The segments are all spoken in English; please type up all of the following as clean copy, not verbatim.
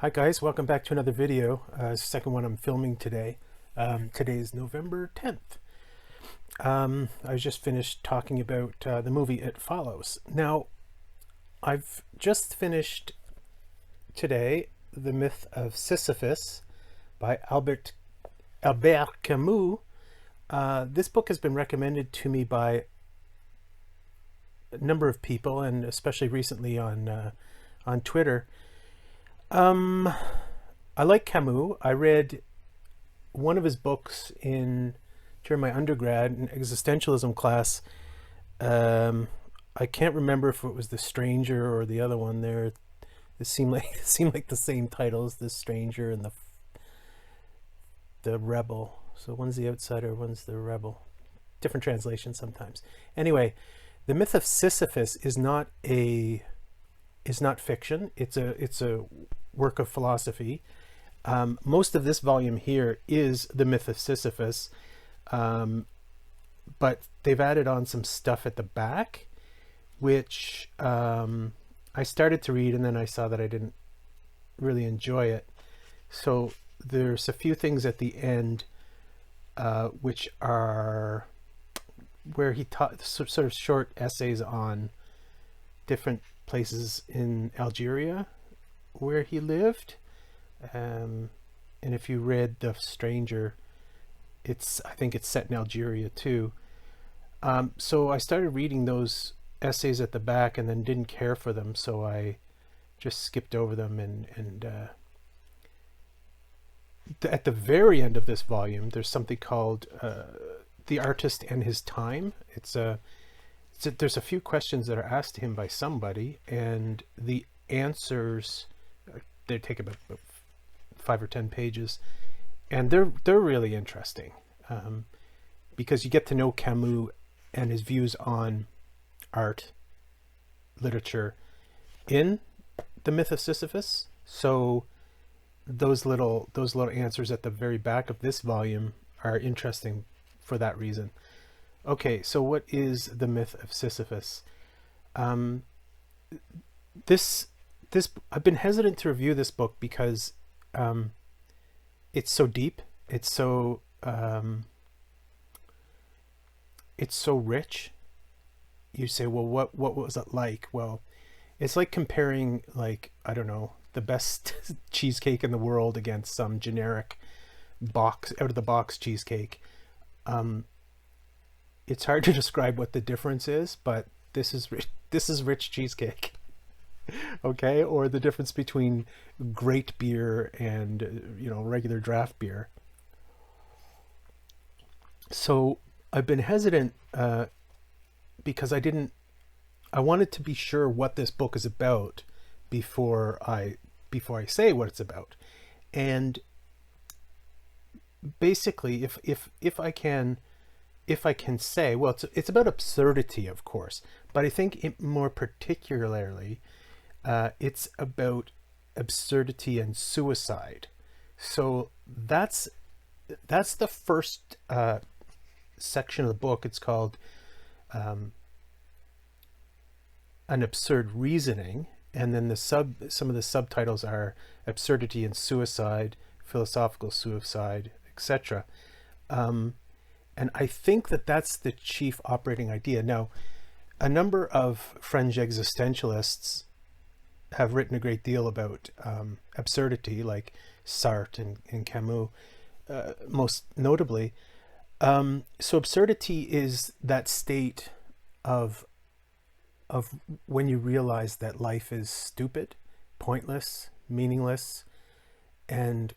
Hi guys, welcome back to another video. Second one I'm filming today. Today is November 10th. I just finished talking about the movie It Follows. Now, I've just finished today The Myth of Sisyphus by Albert Camus. This book has been recommended to me by a number of people, and especially recently on Twitter. I like Camus. I read one of his books during my undergrad in existentialism class. I can't remember if it was The Stranger or the other one there. It seemed like the same titles, The Stranger and the Rebel. So one's the outsider, one's the rebel. Different translations sometimes. Anyway, The Myth of Sisyphus is not fiction. It's a work of philosophy. Most of this volume here is The Myth of Sisyphus, but they've added on some stuff at the back, which I started to read, and then I saw that I didn't really enjoy it. So there's a few things at the end which are where he taught sort of short essays on different places in Algeria where he lived. And if you read The Stranger, I think it's set in Algeria too. So I started reading those essays at the back and then didn't care for them, so I just skipped over them. And at the very end of this volume, there's something called The Artist and His Time. There's a few questions that are asked to him by somebody, and the answers, they take about 5 or 10 pages, and they're really interesting, because you get to know Camus and his views on art, literature in The Myth of Sisyphus. So those little answers at the very back of this volume are interesting for that reason. Okay, so what is The Myth of Sisyphus? This I've been hesitant to review this book because it's so deep. It's so rich. You say, well, what was it like? Well, it's like comparing, like, I don't know, the best cheesecake in the world against some generic out of the box cheesecake. It's hard to describe what the difference is, but this is rich cheesecake. Okay, or the difference between great beer and regular draft beer. So I've been hesitant because I wanted to be sure what this book is about before I say what it's about. And basically, if I can say, well, it's about absurdity, of course, but I think more particularly, it's about absurdity and suicide. So that's the first section of the book. It's called An Absurd Reasoning, and then some of the subtitles are Absurdity and Suicide, Philosophical Suicide, etc. And I think that's the chief operating idea. Now, a number of French existentialists have written a great deal about absurdity, like Sartre and Camus, most notably. So absurdity is that state of when you realize that life is stupid, pointless, meaningless, and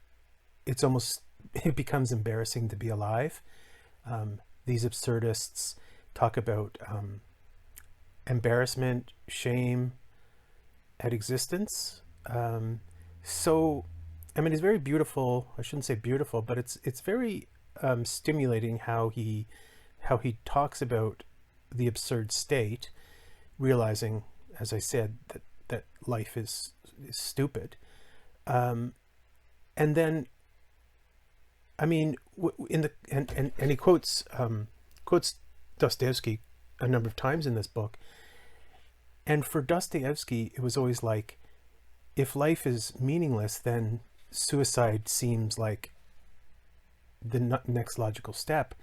it becomes embarrassing to be alive. These absurdists talk about embarrassment, shame at existence. So, I mean, it's very beautiful. I shouldn't say beautiful, but it's very stimulating how he talks about the absurd state, realizing, as I said, that life is stupid. And then, I mean, and he quotes Dostoevsky a number of times in this book. And for Dostoevsky, it was always like, if life is meaningless, then suicide seems like the next logical step.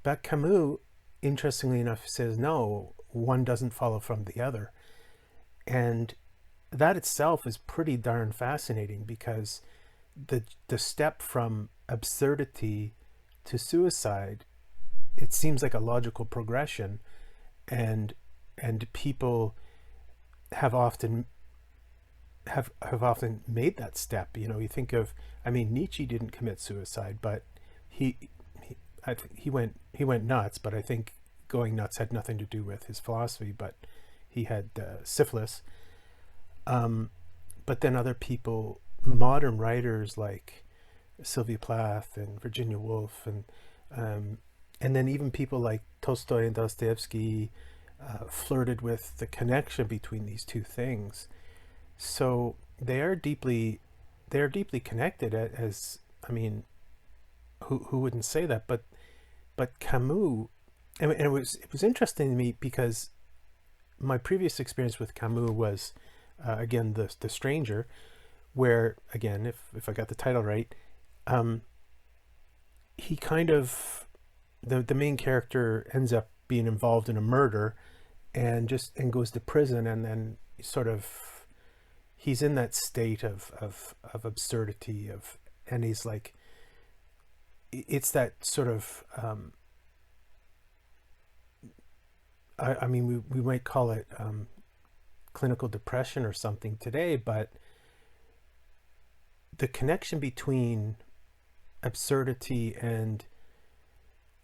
But Camus, interestingly enough, says no, one doesn't follow from the other. And that itself is pretty darn fascinating, because the step from absurdity to suicide, it seems like a logical progression, and people have often made that step. You know, you think of, I mean, Nietzsche didn't commit suicide, but he went nuts. But I think going nuts had nothing to do with his philosophy, but he had syphilis. But then other people, modern writers like Sylvia Plath and Virginia Woolf, and then even people like Tolstoy and Dostoevsky flirted with the connection between these two things. So they are deeply connected. As I mean, who wouldn't say that? But Camus, and it was interesting to me, because my previous experience with Camus was again the Stranger, where, again, if I got the title right, he kind of, the main character ends up being involved in a murder, and goes to prison, and then sort of he's in that state of absurdity, and he's like, it's that sort of I mean, we might call it clinical depression or something today, but the connection between absurdity and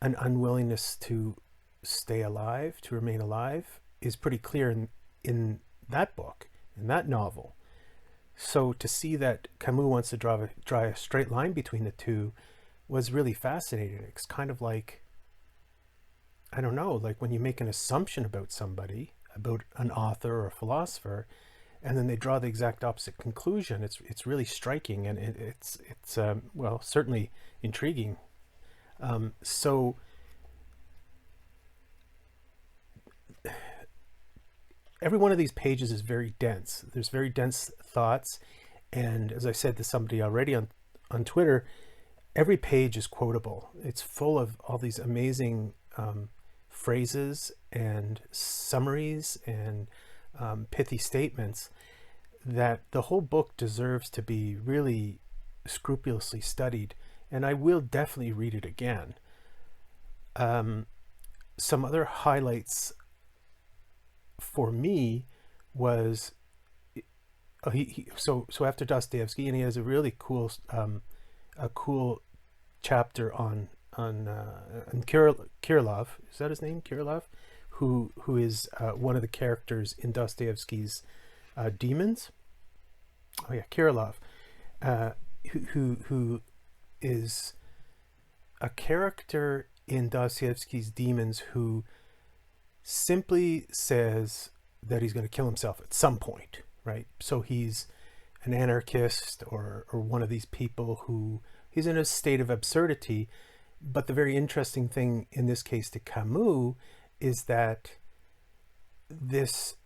an unwillingness to stay alive, to remain alive, is pretty clear in that book, in that novel. So to see that Camus wants to draw a straight line between the two was really fascinating. It's kind of like, I don't know, like when you make an assumption about somebody, about an author or a philosopher, and then they draw the exact opposite conclusion. It's really striking, and it's well, certainly intriguing. So every one of these pages is very dense. There's very dense thoughts, and as I said to somebody already on Twitter, every page is quotable. It's full of all these amazing phrases and summaries and pithy statements that the whole book deserves to be really scrupulously studied, and I will definitely read it again. Some other highlights for me was so after Dostoevsky, and he has a really cool chapter on Kirillov. Is that his name, Kirillov? Who is one of the characters in Dostoevsky's Demons? Oh yeah, Kirillov, who is a character in Dostoevsky's Demons who simply says that he's going to kill himself at some point, right? So he's an anarchist or one of these people who, he's in a state of absurdity. But the very interesting thing in this case to Camus is that this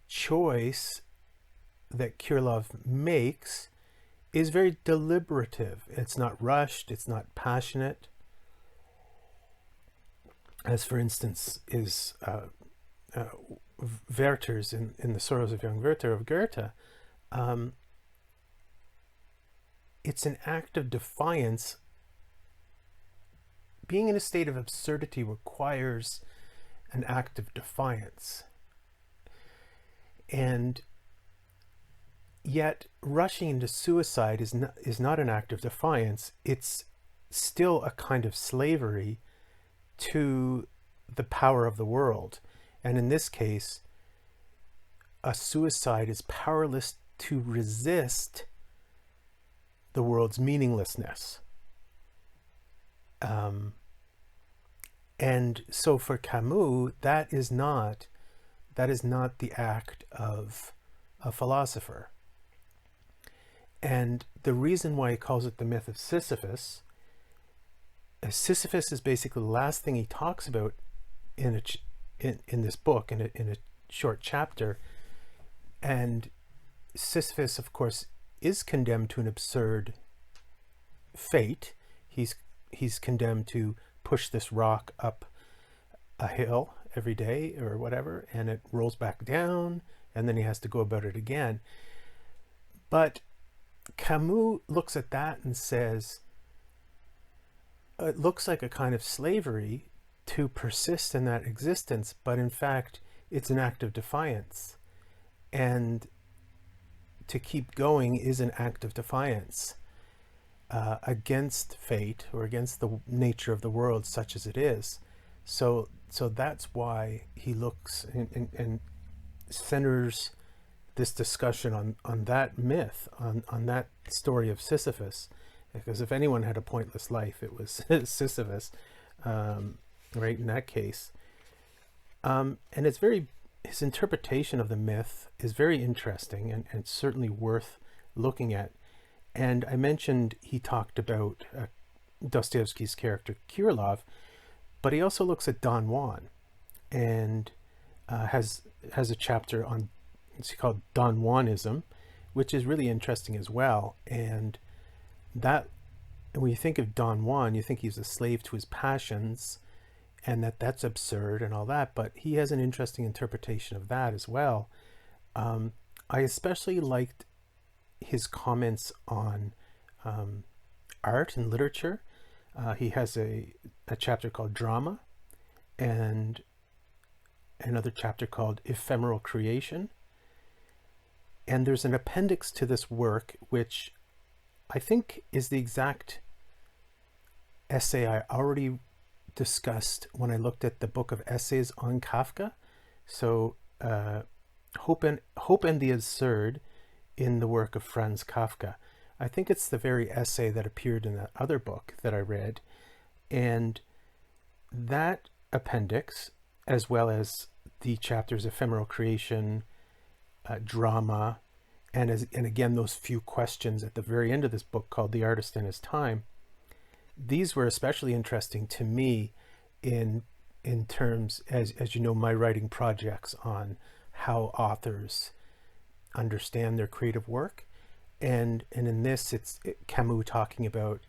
choice that Kirillov makes is very deliberative. It's not rushed, it's not passionate, as for instance is Werther's in The Sorrows of Young Werther of Goethe. It's an act of defiance. Being in a state of absurdity requires an act of defiance. And yet rushing into suicide is not an act of defiance. It's still a kind of slavery to the power of the world. And in this case, a suicide is powerless to resist the world's meaninglessness. And so for Camus, that is not the act of a philosopher. And the reason why he calls it the myth of Sisyphus is basically the last thing he talks about in this book, in a short chapter, and Sisyphus, of course, is condemned to an absurd fate. He's condemned to push this rock up a hill every day or whatever, and it rolls back down, and then he has to go about it again. But Camus looks at that and says, it looks like a kind of slavery to persist in that existence, but in fact, it's an act of defiance. And to keep going is an act of defiance against fate or against the nature of the world such as it is. So that's why he looks and centers this discussion on that myth, on that story of Sisyphus. Because if anyone had a pointless life, it was Sisyphus, right, in that case. And it's his interpretation of the myth is very interesting and certainly worth looking at. And I mentioned he talked about Dostoevsky's character Kirillov, but he also looks at Don Juan and has a chapter on, it's called Don Juanism, which is really interesting as well. And when you think of Don Juan, you think he's a slave to his passions and that's absurd and all that, but he has an interesting interpretation of that as well. I especially liked his comments on art and literature. He has a chapter called Drama and another chapter called Ephemeral Creation. And there's an appendix to this work, which I think is the exact essay I already discussed when I looked at the book of essays on Kafka. So Hope and the Absurd in the work of Franz Kafka. I think it's the very essay that appeared in that other book that I read. And that appendix, as well as the chapters Ephemeral Creation, Drama, and again those few questions at the very end of this book called The Artist and His Time, these were especially interesting to me in terms, as you know, my writing projects on how authors understand their creative work. And in this, it's Camus talking about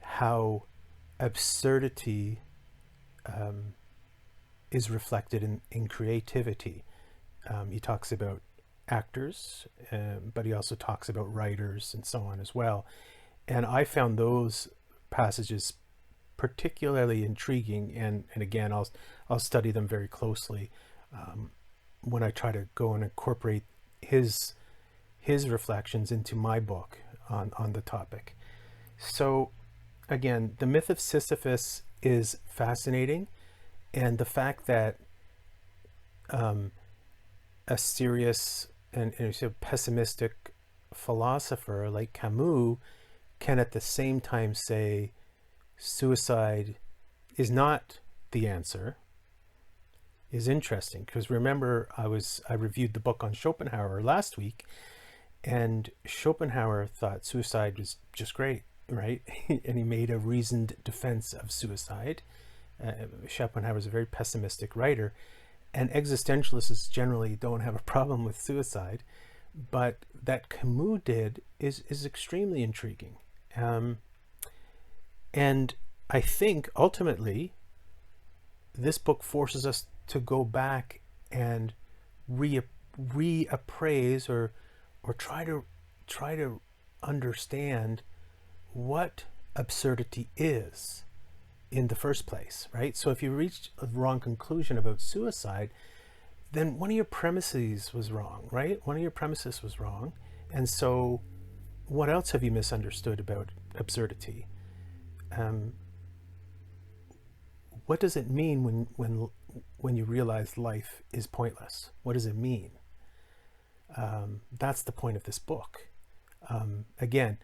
how absurdity is reflected in creativity. He talks about actors, but he also talks about writers and so on as well. And I found those passages particularly intriguing, and again, I'll study them very closely when I try to go and incorporate his reflections into my book on the topic. So again, the myth of Sisyphus is fascinating, and the fact that a serious and pessimistic philosopher like Camus can at the same time say suicide is not the answer is interesting. Because remember, I reviewed the book on Schopenhauer last week, and Schopenhauer thought suicide was just great, right? And he made a reasoned defense of suicide. Schopenhauer is a very pessimistic writer, and existentialists generally don't have a problem with suicide, but that Camus did is extremely intriguing. And I think ultimately this book forces us to go back and reappraise or try to understand what absurdity is in the first place, right? So if you reached a wrong conclusion about suicide, then one of your premises was wrong, right? One of your premises was wrong. And so what else have you misunderstood about absurdity? What does it mean when you realize life is pointless? What does it mean? That's the point of this book. Again,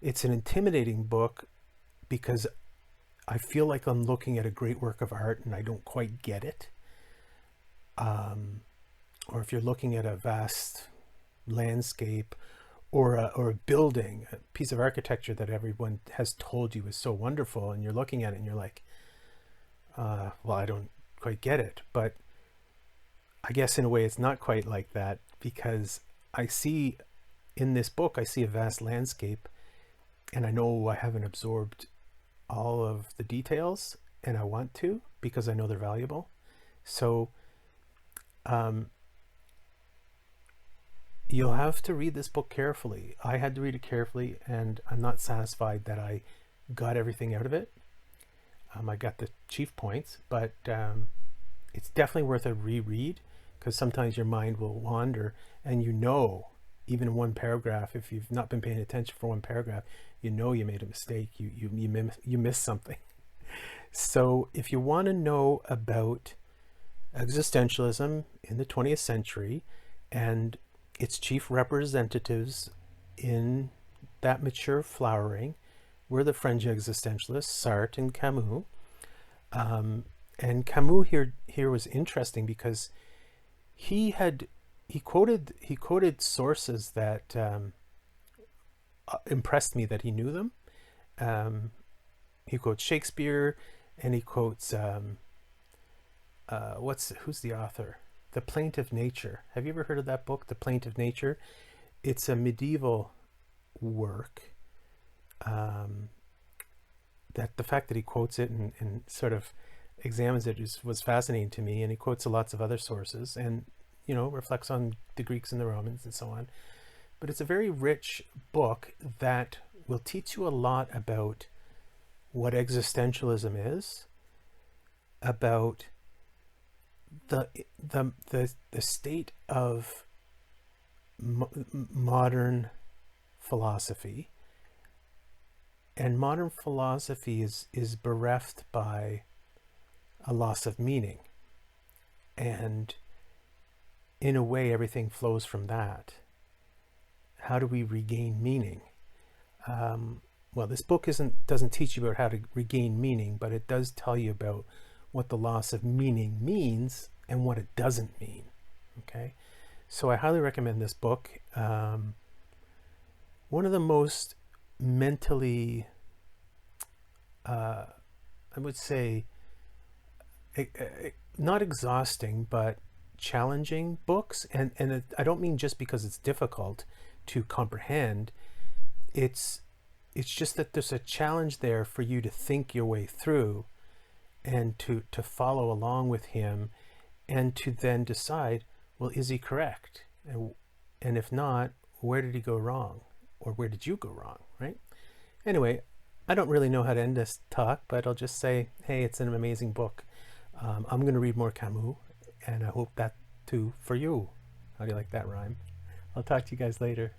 it's an intimidating book because I feel like I'm looking at a great work of art and I don't quite get it. Or if you're looking at a vast landscape or a building, a piece of architecture that everyone has told you is so wonderful, and you're looking at it and you're like, well, I don't quite get it. But I guess in a way it's not quite like that, because I see in this book, I see a vast landscape, and I know I haven't absorbed all of the details, and I want to because I know they're valuable. So you'll have to read this book carefully. I had to read it carefully, and I'm not satisfied that I got everything out of it. I got the chief points, but it's definitely worth a reread, because sometimes your mind will wander, and even in one paragraph, if you've not been paying attention for one paragraph, you made a mistake. You missed something. So if you want to know about existentialism in the 20th century and its chief representatives in that mature flowering were the French Existentialists, Sartre and Camus. And Camus here was interesting because he quoted sources that impressed me that he knew them. He quotes Shakespeare, and he quotes who's the author? The Plaintive Nature. Have you ever heard of that book, The Plaintive Nature? It's a medieval work. That the fact that he quotes it and sort of examines it was fascinating to me, and he quotes lots of other sources and reflects on the Greeks and the Romans and so on. But it's a very rich book that will teach you a lot about what existentialism is, about the state of modern philosophy. And modern philosophy is bereft by a loss of meaning. And in a way, everything flows from that. How do we regain meaning? Well, this book doesn't teach you about how to regain meaning, but it does tell you about what the loss of meaning means and what it doesn't mean. Okay, so I highly recommend this book. One of the most mentally, I would say, not exhausting, but challenging books. And I don't mean just because it's difficult to comprehend. It's just that there's a challenge there for you to think your way through and to follow along with him, and to then decide, well, is he correct? And if not, where did he go wrong? Or where did you go wrong, right? Anyway, I don't really know how to end this talk, but I'll just say, hey, it's an amazing book. I'm going to read more Camus, and I hope that too for you. How do you like that rhyme? I'll talk to you guys later.